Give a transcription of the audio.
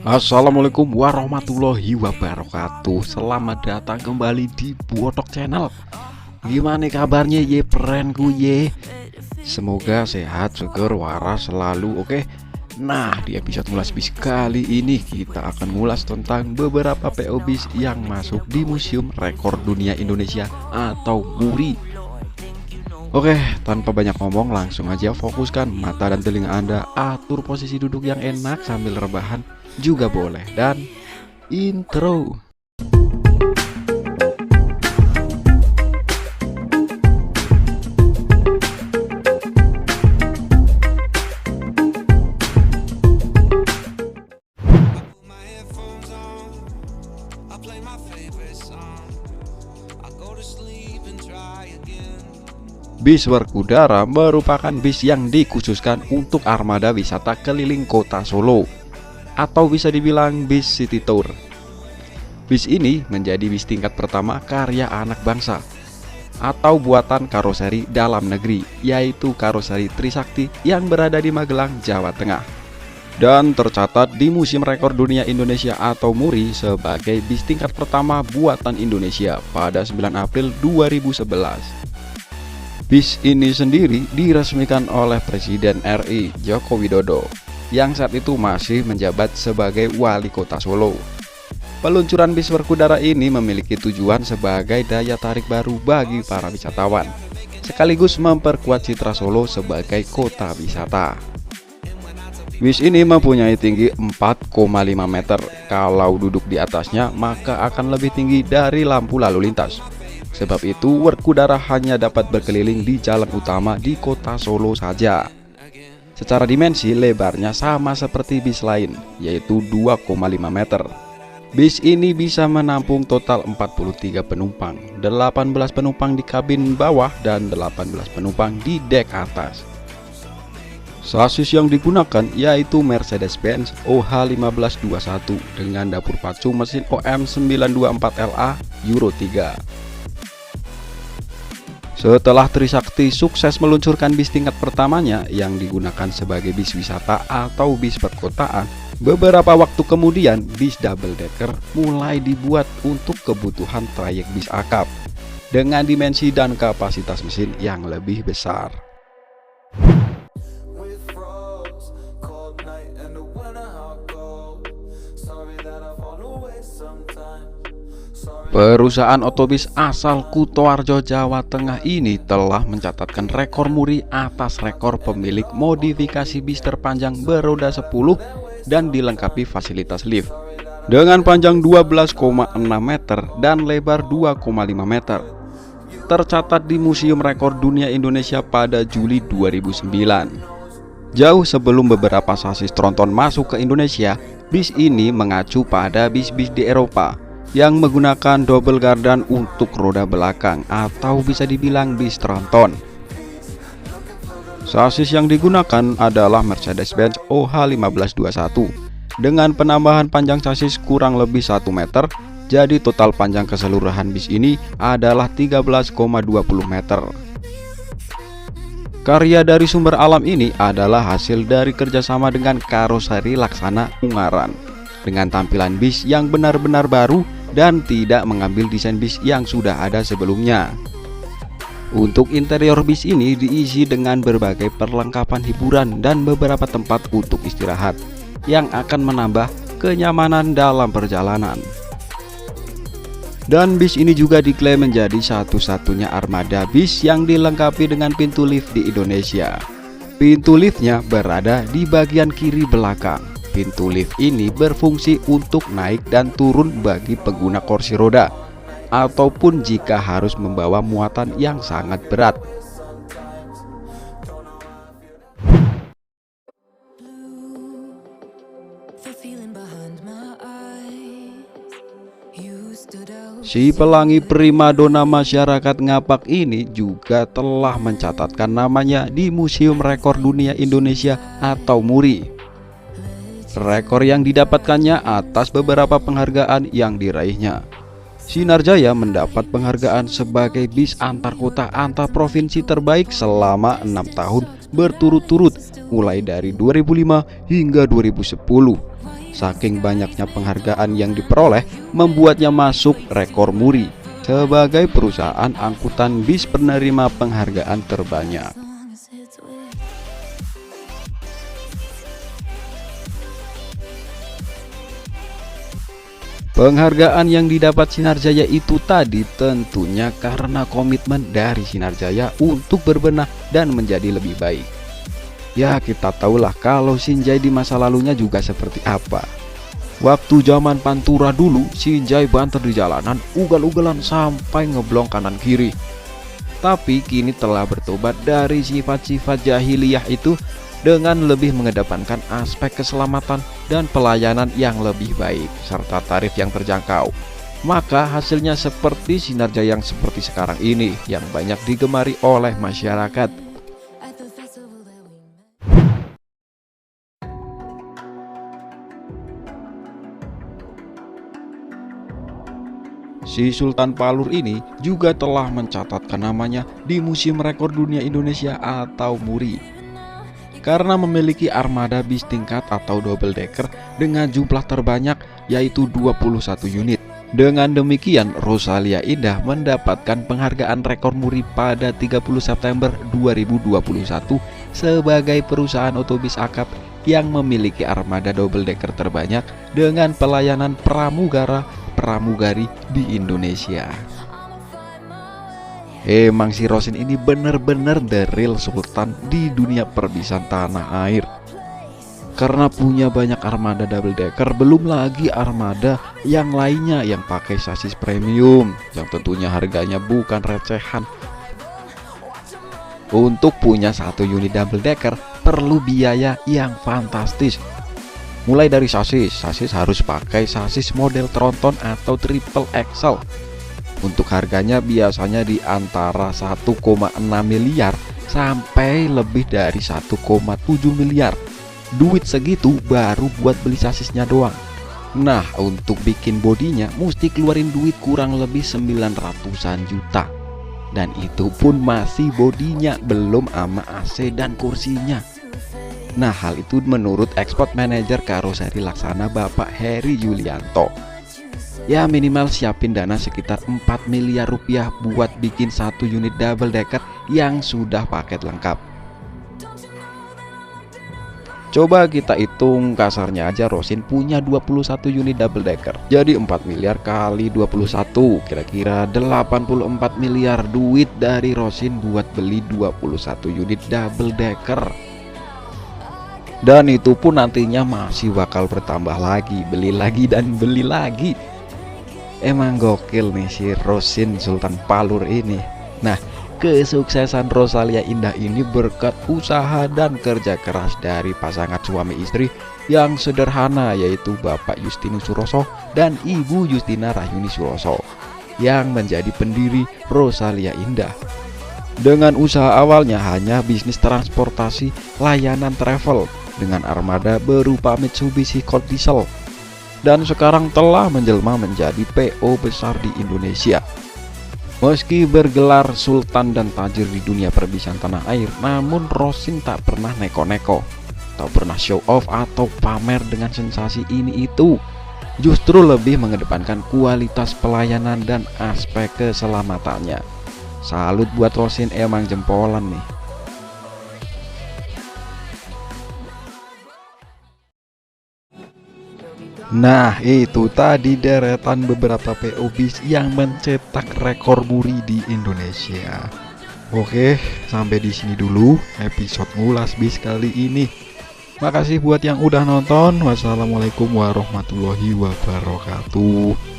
Assalamualaikum warahmatullahi wabarakatuh. Selamat datang kembali di Botok Channel. Gimana kabarnya ye friendku ye? Semoga sehat, seger, waras selalu, oke? Nah, di episode ngulas bis kali ini kita akan ngulas tentang beberapa PO bis yang masuk di Museum Rekor Dunia Indonesia atau MURI. Oke, tanpa banyak ngomong langsung aja fokuskan mata dan telinga Anda, atur posisi duduk yang enak sambil rebahan juga boleh, dan intro. Bis Werkudara merupakan bis yang dikhususkan untuk armada wisata keliling kota Solo, atau bisa dibilang bis city tour. Bis ini menjadi bis tingkat pertama karya anak bangsa atau buatan karoseri dalam negeri, yaitu karoseri Trisakti yang berada di Magelang, Jawa Tengah, dan tercatat di Museum Rekor Dunia Indonesia atau MURI sebagai bis tingkat pertama buatan Indonesia pada 9 April 2011. Bis ini sendiri diresmikan oleh Presiden RI Joko Widodo yang saat itu masih menjabat sebagai wali kota Solo. Peluncuran bis Werkudara ini memiliki tujuan sebagai daya tarik baru bagi para wisatawan, sekaligus memperkuat citra Solo sebagai kota wisata. Bis ini mempunyai tinggi 4,5 meter. Kalau duduk di atasnya maka akan lebih tinggi dari lampu lalu lintas. Sebab itu Werkudara hanya dapat berkeliling di jalan utama di kota Solo saja. Secara dimensi lebarnya sama seperti bis lain, yaitu 2,5 meter. Bis ini bisa menampung total 43 penumpang, 18 penumpang di kabin bawah dan 18 penumpang di dek atas. Sasis yang digunakan yaitu Mercedes-Benz OH1521 dengan dapur pacu mesin OM924LA Euro 3. Setelah Trisakti sukses meluncurkan bis tingkat pertamanya yang digunakan sebagai bis wisata atau bis perkotaan, beberapa waktu kemudian bis double decker mulai dibuat untuk kebutuhan trayek bis akap dengan dimensi dan kapasitas mesin yang lebih besar. Perusahaan otobis asal Kutoarjo, Jawa Tengah ini telah mencatatkan rekor MURI atas rekor pemilik modifikasi bis terpanjang beroda 10 dan dilengkapi fasilitas lift dengan panjang 12,6 meter dan lebar 2,5 meter. Tercatat di Museum Rekor Dunia Indonesia pada Juli 2009. Jauh sebelum beberapa sasis tronton masuk ke Indonesia, bis ini mengacu pada bis-bis di Eropa yang menggunakan double gardan untuk roda belakang atau bisa dibilang bis tronton. Sasis yang digunakan adalah Mercedes-Benz OH1521 dengan penambahan panjang sasis kurang lebih 1 meter, jadi total panjang keseluruhan bis ini adalah 13,20 meter. Karya dari sumber alam ini adalah hasil dari kerjasama dengan karoseri Laksana Ungaran dengan tampilan bis yang benar-benar baru dan tidak mengambil desain bis yang sudah ada sebelumnya. Untuk interior bis ini diisi dengan berbagai perlengkapan hiburan dan beberapa tempat untuk istirahat yang akan menambah kenyamanan dalam perjalanan. Dan bis ini juga diklaim menjadi satu-satunya armada bis yang dilengkapi dengan pintu lift di Indonesia. Pintu liftnya berada di bagian kiri belakang. Pintu lift ini berfungsi untuk naik dan turun bagi pengguna kursi roda ataupun jika harus membawa muatan yang sangat berat. Si pelangi primadona masyarakat Ngapak ini juga telah mencatatkan namanya di Museum Rekor Dunia Indonesia atau MURI. Rekor yang didapatkannya atas beberapa penghargaan yang diraihnya. Sinarjaya mendapat penghargaan sebagai bis antar kota antar provinsi terbaik selama 6 tahun berturut-turut mulai dari 2005 hingga 2010. Saking banyaknya penghargaan yang diperoleh membuatnya masuk rekor muri sebagai perusahaan angkutan bis penerima penghargaan terbanyak. Penghargaan yang didapat Sinar Jaya itu tadi tentunya karena komitmen dari Sinar Jaya untuk berbenah dan menjadi lebih baik. Ya, kita tahulah kalau Shinjai di masa lalunya juga seperti apa. Waktu zaman Pantura dulu, Shinjai banter di jalanan, ugal-ugalan sampai ngeblong kanan kiri. Tapi kini telah bertobat dari sifat-sifat jahiliyah itu dengan lebih mengedepankan aspek keselamatan dan pelayanan yang lebih baik serta tarif yang terjangkau. Maka hasilnya seperti Sinar Jaya yang seperti sekarang ini yang banyak digemari oleh masyarakat. Si Sultan Palur ini juga telah mencatatkan namanya di Museum Rekor Dunia Indonesia atau MURI karena memiliki armada bis tingkat atau double decker dengan jumlah terbanyak yaitu 21 unit. Dengan demikian, Rosalia Indah mendapatkan penghargaan rekor MURI pada 30 September 2021 sebagai perusahaan otobis akap yang memiliki armada double decker terbanyak dengan pelayanan pramugari di Indonesia. Emang si Rosin ini bener-bener the real sultan di dunia perbisan tanah air. Karena punya banyak armada double decker, belum lagi armada yang lainnya yang pakai sasis premium yang tentunya harganya bukan recehan. Untuk punya satu unit double decker perlu biaya yang fantastis. Mulai dari sasis harus pakai sasis model tronton atau triple axle. Untuk harganya biasanya di antara 1,6 miliar sampai lebih dari 1,7 miliar. Duit segitu baru buat beli sasisnya doang. Nah, untuk bikin bodinya mesti keluarin duit kurang lebih 900-an juta. Dan itu pun masih bodinya, belum ama AC dan kursinya. Nah, hal itu menurut Export Manager Karoseri Laksana Bapak Heri Yulianto. Ya, minimal siapin dana sekitar 4 miliar rupiah buat bikin satu unit double decker yang sudah paket lengkap. Coba kita hitung kasarnya aja, Rosin punya 21 unit double decker. Jadi 4 miliar kali 21 kira-kira 84 miliar duit dari Rosin buat beli 21 unit double decker. Dan itu pun nantinya masih bakal bertambah lagi, beli lagi dan beli lagi. Emang gokil nih si Rosin Sultan Palur ini. Nah, kesuksesan Rosalia Indah ini berkat usaha dan kerja keras dari pasangan suami istri yang sederhana, yaitu Bapak Justinus Suroso dan Ibu Justina Rahyuni Suroso yang menjadi pendiri Rosalia Indah. Dengan usaha awalnya hanya bisnis transportasi layanan travel dengan armada berupa Mitsubishi Colt Diesel, dan sekarang telah menjelma menjadi PO besar di Indonesia. Meski bergelar sultan dan tajir di dunia perbisan tanah air, namun Rosin tak pernah neko-neko, tak pernah show off atau pamer dengan sensasi ini itu. Justru lebih mengedepankan kualitas pelayanan dan aspek keselamatannya. Salut buat Rosin, emang jempolan nih. Nah, itu tadi deretan beberapa PO bis yang mencetak rekor muri di Indonesia. Oke, sampai di sini dulu episode ngulas bis kali ini. Makasih buat yang udah nonton. Wassalamualaikum warahmatullahi wabarakatuh.